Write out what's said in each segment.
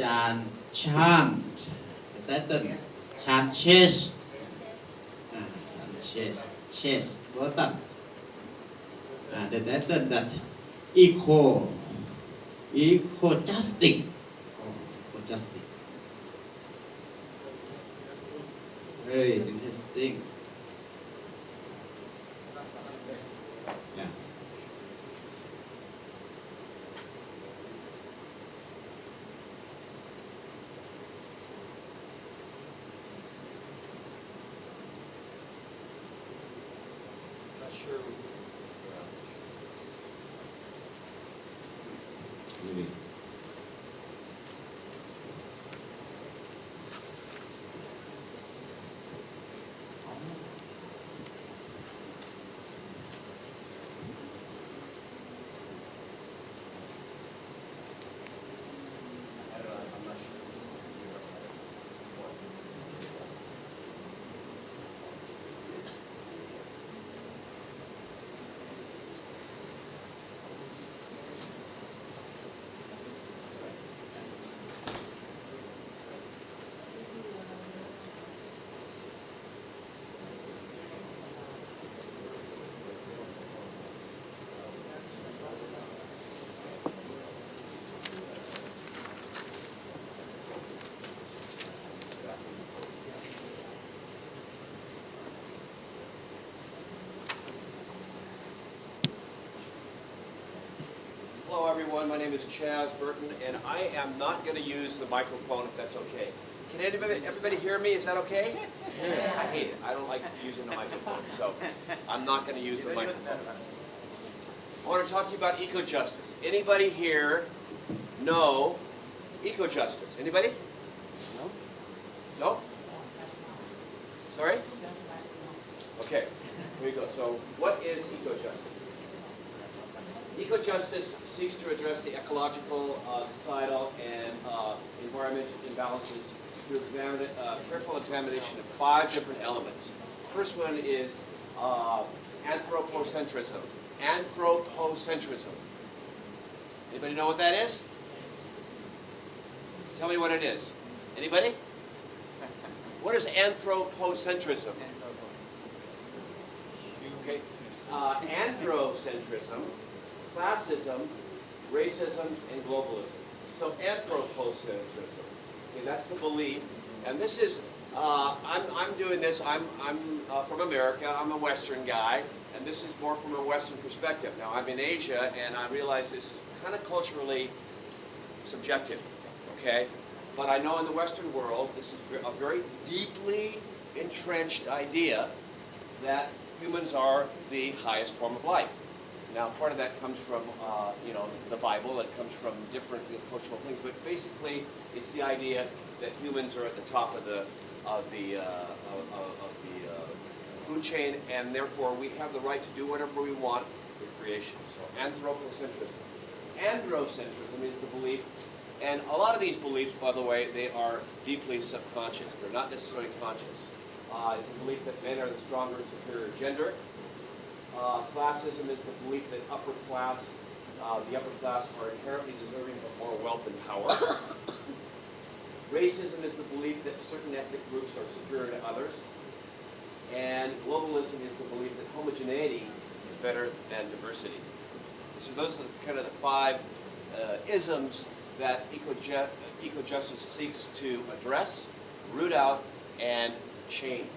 จารย์ชานไตเติ้ลชานเชสชานเชสโบตันthe title that Ecojustice Ecojustice very interesting yeah Not sure. Maybe. I don't know. I'm not sure. Hello everyone, my name is Chaz Burton, and I am not going to use the microphone if that's okay. Can everybody hear me? Is that okay? Yeah. I hate it. I don't like using the microphone, so I'm not going to use the microphone. I want to talk to you about eco-justice. Anybody here know eco-justice? Anybody? No? No? Sorry? Okay, here we go. So what is eco-justice? Eco-justice seeks to address the ecological, societal, and environmental imbalances through careful examination of 5 different elements. First one is anthropocentrism. Anthropocentrism. Anybody know what that is? Tell me what it is. Anybody? What is anthropocentrism? Okay. Androcentrism, classism, racism, and globalism. So anthropocentrism. Okay, that's the belief, and this is. I'm doing this. I'm from America. I'm a Western guy, and this is more from a Western perspective. Now I'm in Asia, and I realize this is kind of culturally subjective. Okay, but I know in the Western world, this is a very deeply entrenched idea that humans are the highest form of life. Now, part of that comes from, the Bible. It comes from different cultural things, but basically, it's the idea that humans are at the top of the food chain, and therefore we have the right to do whatever we want with creation. So, anthropocentrism. Androcentrism is the belief, and a lot of these beliefs, by the way, they are deeply subconscious. They're not necessarily conscious. It's a belief that men are the stronger and superior gender. Classism is the belief that the upper class are inherently deserving of more wealth and power. Racism is the belief that certain ethnic groups are superior to others. And globalism is the belief that homogeneity is better than diversity. So those are kind of the 5 isms that eco-justice seeks to address, root out, and change.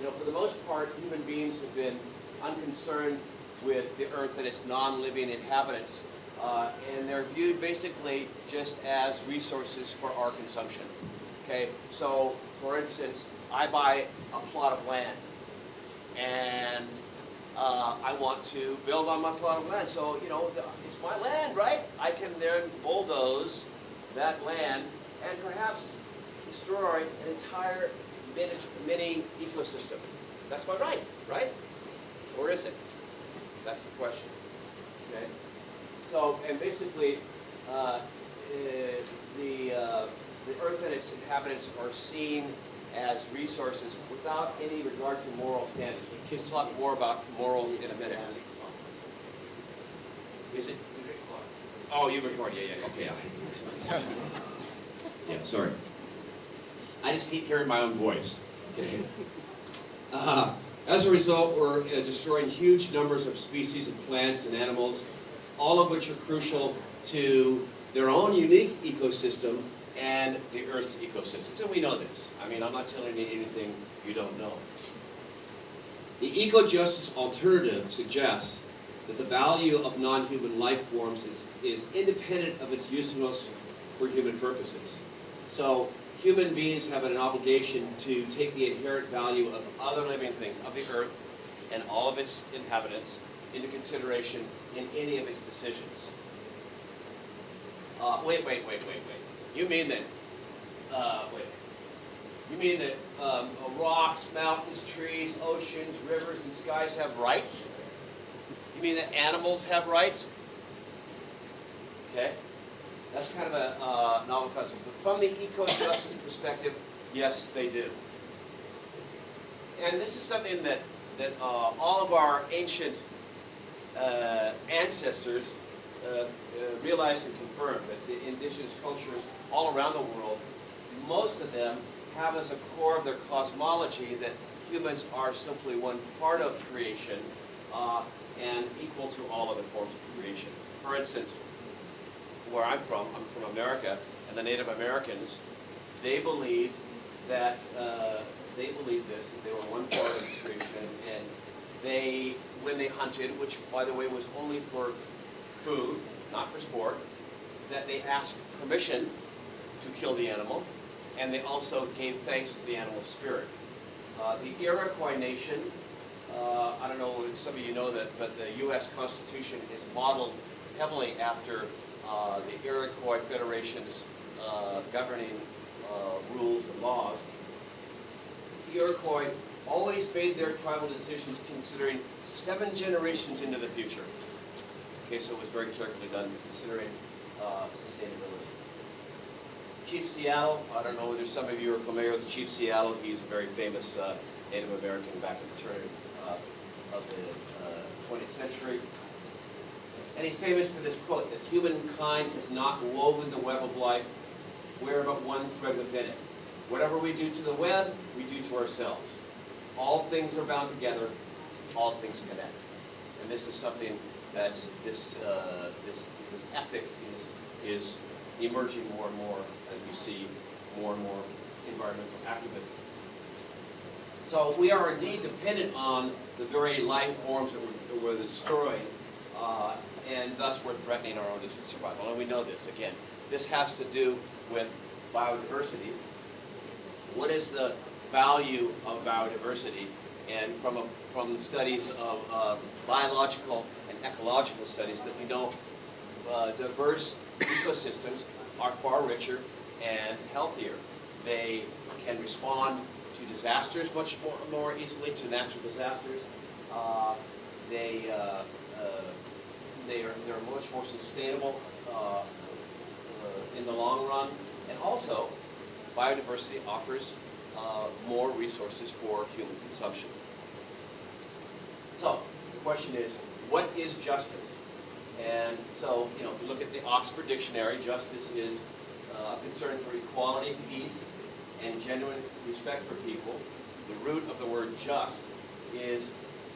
You know, for the most part, human beings have been unconcerned with the earth and its non-living inhabitants, and they're viewed basically just as resources for our consumption. Okay, so for instance, I buy a plot of land, and I want to build on my plot of land. So, it's my land, right? I can then bulldoze that land and perhaps destroy an entire mini ecosystem. That's my right? Or is it? That's the question. Okay. So, and basically, the earth and its inhabitants are seen as resources without any regard to moral standards. We'll talk more about morals in a minute. Is it? Oh, you record, yeah, okay, yeah. Yeah, sorry. I just hate hearing my own voice. Okay. As a result, we're destroying huge numbers of species of plants and animals, all of which are crucial to their own unique ecosystem and the Earth's ecosystems. And we know this. I mean, I'm not telling you anything you don't know. The eco-justice alternative suggests that the value of non-human life forms is independent of its usefulness for human purposes. So human beings have an obligation to take the inherent value of other living things, of the Earth and all of its inhabitants, into consideration in any of its decisions. Wait. You mean that, You mean that rocks, mountains, trees, oceans, rivers, and skies have rights? You mean that animals have rights? Okay. That's kind of a novel concept. But from the eco-justice perspective, yes, they do. And this is something that all of our ancient ancestors realized and confirmed, that the indigenous cultures all around the world, most of them have as a core of their cosmology that humans are simply one part of creation and equal to all other forms of creation. For instance, where I'm from America, and the Native Americans, they believed that they were one part of creation, and they, when they hunted, which by the way was only for food, not for sport, that they asked permission to kill the animal, and they also gave thanks to the animal's spirit. The Iroquois Nation, I don't know if some of you know that, but the U.S. Constitution is modeled heavily after the Iroquois Federation's governing rules and laws. The Iroquois always made their tribal decisions considering 7 generations into the future. Okay, so it was very carefully done considering sustainability. Chief Seattle, I don't know whether some of you are familiar with Chief Seattle. He's a very famous Native American back in the turn of the 20th century. And he's famous for this quote, that humankind has not woven the web of life, we're but one thread within it. Whatever we do to the web, we do to ourselves. All things are bound together, all things connect. And this is something that's, this ethic is emerging more and more as we see more and more environmental activism. So we are indeed dependent on the very life forms that we're destroying, and thus we're threatening our own survival. And we know this. Again, this has to do with biodiversity. What is the value of biodiversity? And from the studies of biological and ecological studies, that we know diverse ecosystems are far richer and healthier. They can respond to disasters much more easily, to natural disasters. They're much more sustainable in the long run, and also biodiversity offers more resources for human consumption. So the question is, what is justice? And so, you know, if you look at the Oxford Dictionary, justice is a concern for equality, peace, and genuine respect for people. The root of the word just is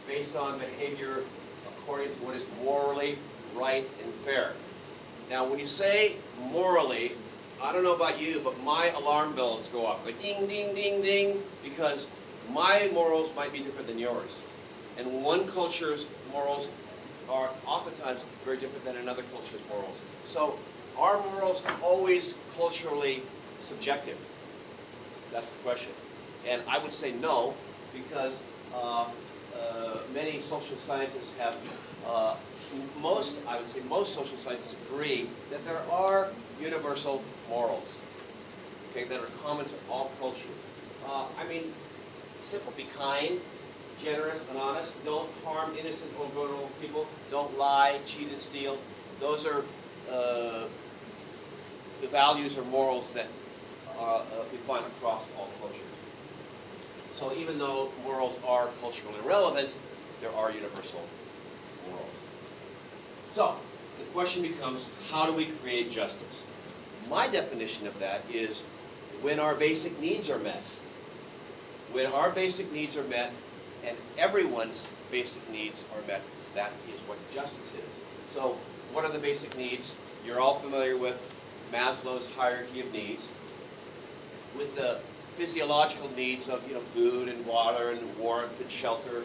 based on behavior according to what is morally right and fair. Now, when you say morally, I don't know about you, but my alarm bells go off, like ding, ding, ding, ding, because my morals might be different than yours. And one culture's morals are oftentimes very different than another culture's morals. So our morals are always culturally subjective. That's the question. And I would say no, because many social scientists have, I would say most social scientists agree that there are universal morals, okay, that are common to all cultures. I mean, simple, be kind, generous and honest. Don't harm innocent or vulnerable people. Don't lie, cheat, and steal. Those are the values or morals that we find across all cultures. So even though morals are culturally relevant, there are universal morals. So the question becomes, how do we create justice? My definition of that is when our basic needs are met. When our basic needs are met and everyone's basic needs are met, that is what justice is. So what are the basic needs? You're all familiar with Maslow's hierarchy of needs, with the physiological needs of food and water and warmth and shelter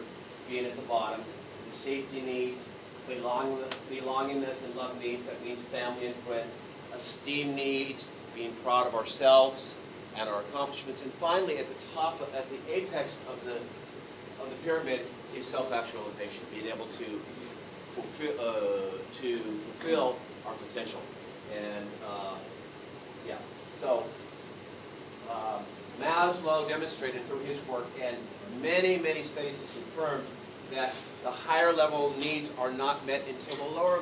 being at the bottom, the safety needs, belongingness and love needs, that means family and friends, esteem needs, being proud of ourselves and our accomplishments, and finally at the top, at the apex of the pyramid is self-actualization, being able to fulfill our potential. And so Maslow demonstrated through his work, and many, many studies have confirmed that the higher level needs are not met until the lower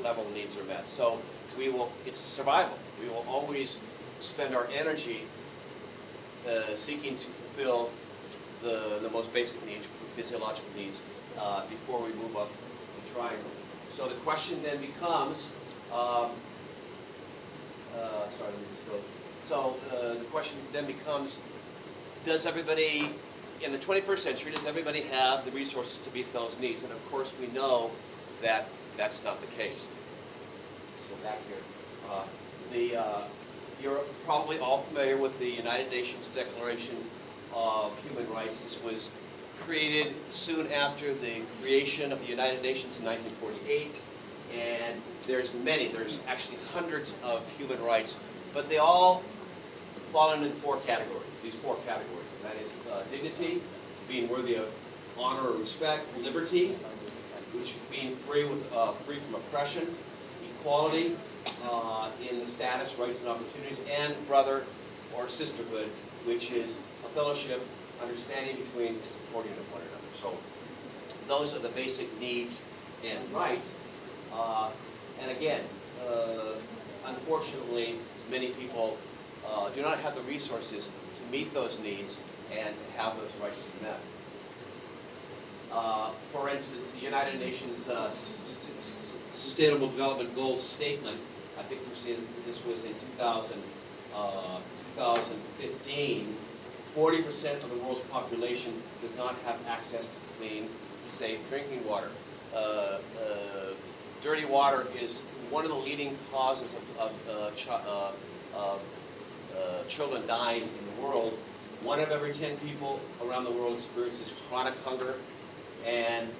level needs are met. So it's survival. We will always spend our energy seeking to fulfill the most basic needs, physiological needs, before we move up the triangle. So the question then becomes, sorry, let me just go. So the question then becomes, does everybody, in the 21st century, does everybody have the resources to meet those needs? And of course we know that that's not the case. Let's go back here. You're probably all familiar with the United Nations Declaration of Human Rights. This was created soon after the creation of the United Nations in 1948. And there's actually hundreds of human rights, but they all fall into four categories, these four categories. That is dignity, being worthy of honor or respect; liberty, which is being free from oppression; equality in the status, rights, and opportunities; and brother or sisterhood, which is a fellowship, understanding between and supporting of one another. So those are the basic needs and rights. And again, unfortunately, many people do not have the resources to meet those needs and to have those rights met. For instance, the United Nations Sustainable Development Goals statement, I think this was in 2015, 40% of the world's population does not have access to clean, safe drinking water. Dirty water is one of the leading causes of children dying in the world. 1 of every 10 people around the world experiences chronic hunger, and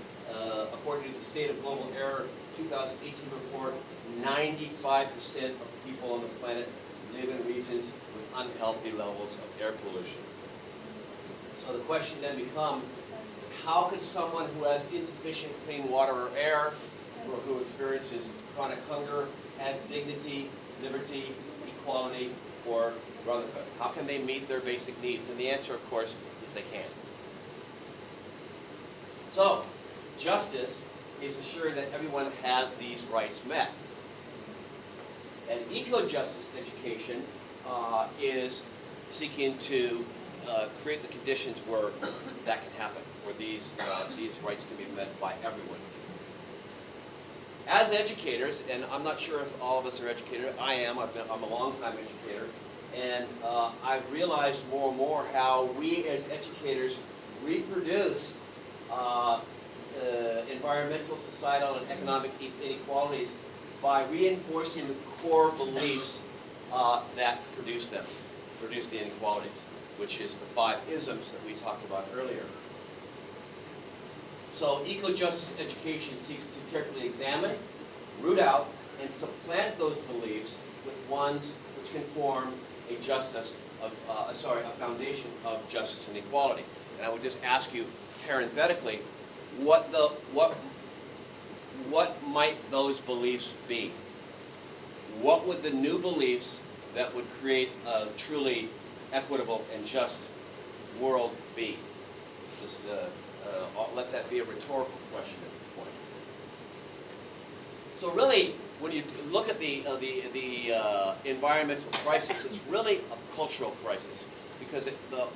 according to the State of Global Air 2018 report, 95% of people on the planet live in regions with unhealthy levels of air pollution. So the question then becomes, how can someone who has insufficient clean water or air, or who experiences chronic hunger, have dignity, liberty, equality, or brotherhood? How can they meet their basic needs? And the answer, of course, is they can't. So, justice is assured that everyone has these rights met. And eco-justice education is seeking to create the conditions where that can happen, where these rights can be met by everyone. As educators, and I'm not sure if all of us are educated, I am, I'm a long-time educator, and I've realized more and more how we as educators reproduce environmental, societal, and economic inequalities by reinforcing the core beliefs that produce the inequalities, which is the 5 isms that we talked about earlier. So eco-justice education seeks to carefully examine, root out, and supplant those beliefs with ones which can form a foundation of justice and equality. And I would just ask you parenthetically, what might those beliefs be? What would the new beliefs that would create a truly equitable and just world be? Just I'll let that be a rhetorical question at this point. So really, when you look at the environmental crisis, it's really a cultural crisis, because the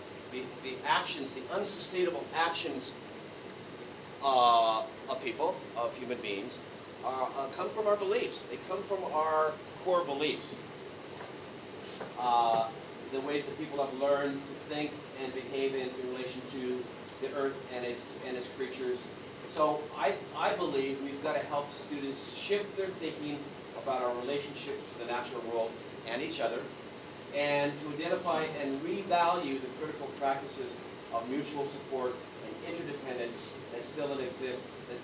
actions, the unsustainable actions of people, of human beings, come from our beliefs. They come from our core beliefs. The ways that people have learned to think and behave in relation to the earth and its creatures. So I believe we've got to help students shift their thinking about our relationship to the natural world and each other, and to identify and revalue the critical practices of mutual support and interdependence that still exist in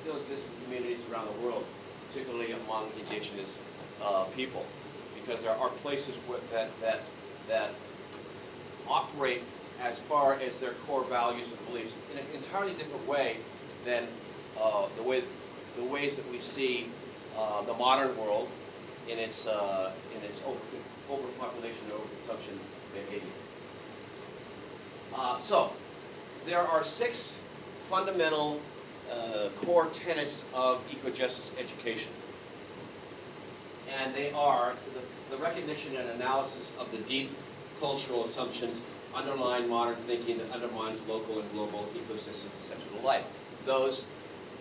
communities around the world, particularly among indigenous people, because there are places that operate as far as their core values and beliefs in an entirely different way than the ways that we see the modern world in its overpopulation and overconsumption behavior. So there are 6 fundamental core tenets of eco-justice education, and they are the recognition and analysis of the deep cultural assumptions underlying modern thinking that undermines local and global ecosystems essential to life. Those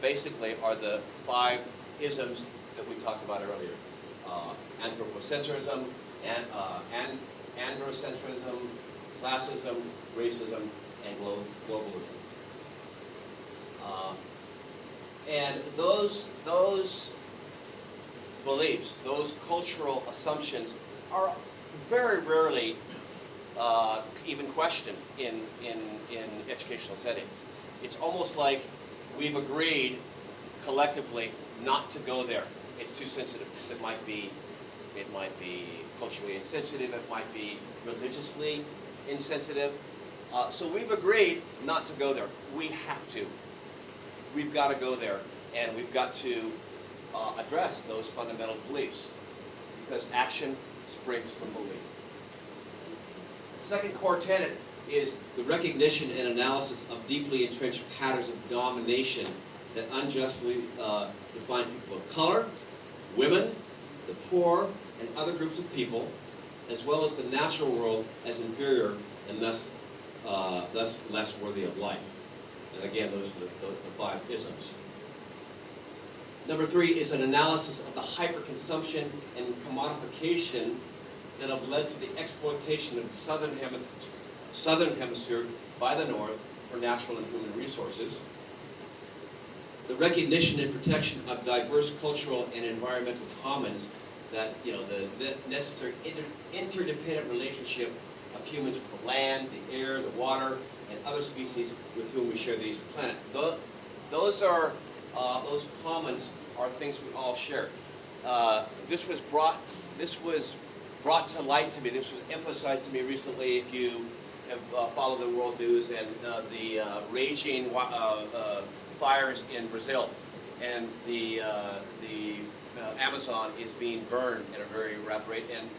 basically are the 5 isms that we talked about earlier. Anthropocentrism, androcentrism, classism, racism, and globalism. And those beliefs, those cultural assumptions are very rarely even questioned in educational settings. It's almost like we've agreed collectively not to go there. It's too sensitive because it might be culturally insensitive, it might be religiously insensitive. So we've agreed not to go there. We have to. We've got to go there, and we've got to address those fundamental beliefs, because action springs from belief. The second core tenet is the recognition and analysis of deeply entrenched patterns of domination that unjustly define people of color, women, the poor, and other groups of people, as well as the natural world as inferior and thus less worthy of life. And again, those are the 5 isms. Number 3 is an analysis of the hyperconsumption and commodification that have led to the exploitation of the southern hemisphere by the North for natural and human resources. The recognition and protection of diverse cultural and environmental commons, that the necessary interdependent relationship of humans with the land, the air, the water, and other species with whom we share these planet. Those commons are things we all share. This was brought to light to me. This was emphasized to me recently. If you have followed the world news and the raging fires in Brazil, and the Amazon is being burned at a very rapid rate, and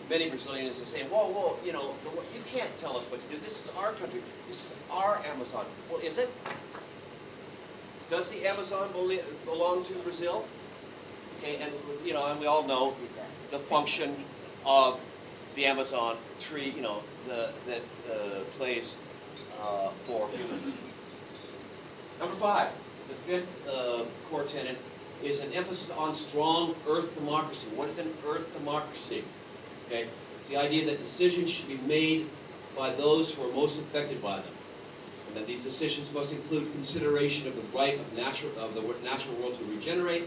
many Brazilians are saying, whoa, you can't tell us what to do. This is our country. This is our Amazon. Well, is it? Does the Amazon belong to Brazil? Okay, and and we all know the function of the Amazon tree, that plays for humans. Number 5, the 5th core tenet is an emphasis on strong earth democracy. What is an earth democracy? Okay, it's the idea that decisions should be made by those who are most affected by them, and that these decisions must include consideration of the right of the natural world to regenerate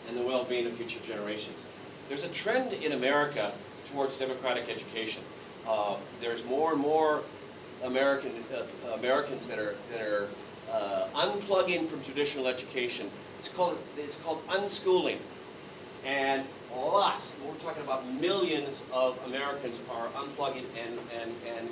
and the well-being of future generations. There's a trend in America towards democratic education. There's more and more Americans that are unplugging from traditional education. It's called unschooling, and we're talking about millions of Americans are unplugging and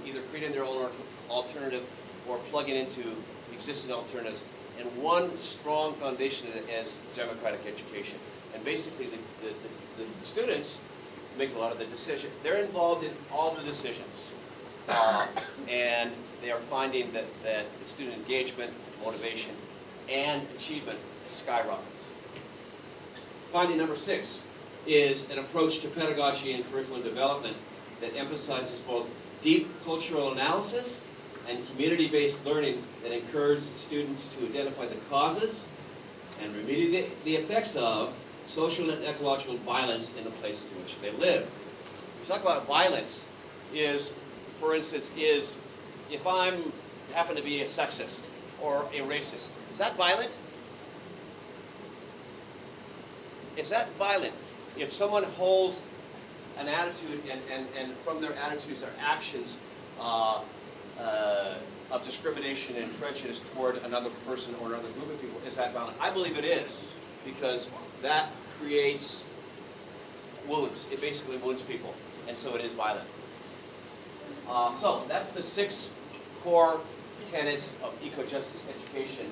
either creating their own alternative or plugging into existing alternatives. And one strong foundation is democratic education. And basically the students make a lot of the decisions. They're involved in all the decisions. And they are finding that student engagement, motivation, and achievement skyrockets. Finding number 6 is an approach to pedagogy and curriculum development that emphasizes both deep cultural analysis and community-based learning that encourages students to identify the causes and remediate the effects of social and ecological violence in the places in which they live. We talk about violence is, for instance, is if I'm happen to be a sexist or a racist, is that violent? Is that violent? If someone holds an attitude and from their attitudes or actions of discrimination and prejudice toward another person or another group of people, is that violent? I believe it is, because that creates wounds. It basically wounds people, and so it is violent. So that's the 6 core tenets of eco-justice education,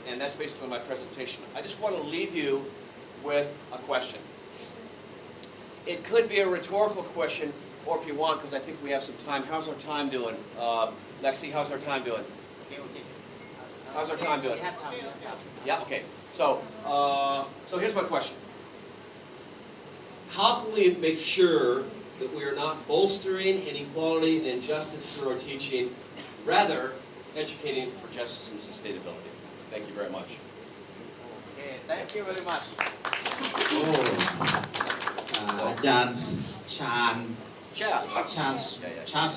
and that's basically my presentation. I just want to leave you with a question. It could be a rhetorical question, or if you want, because I think we have some time. How's our time doing? Lexi, how's our time doing? Okay. How's our time doing? We have time. Yeah, okay. So, so here's my question. How can we make sure that we are not bolstering inequality and injustice through our teaching, rather educating for justice and sustainability? Thank you very much. Okay, thank you very much. อาจารย์ชาญ Chad. ชาญ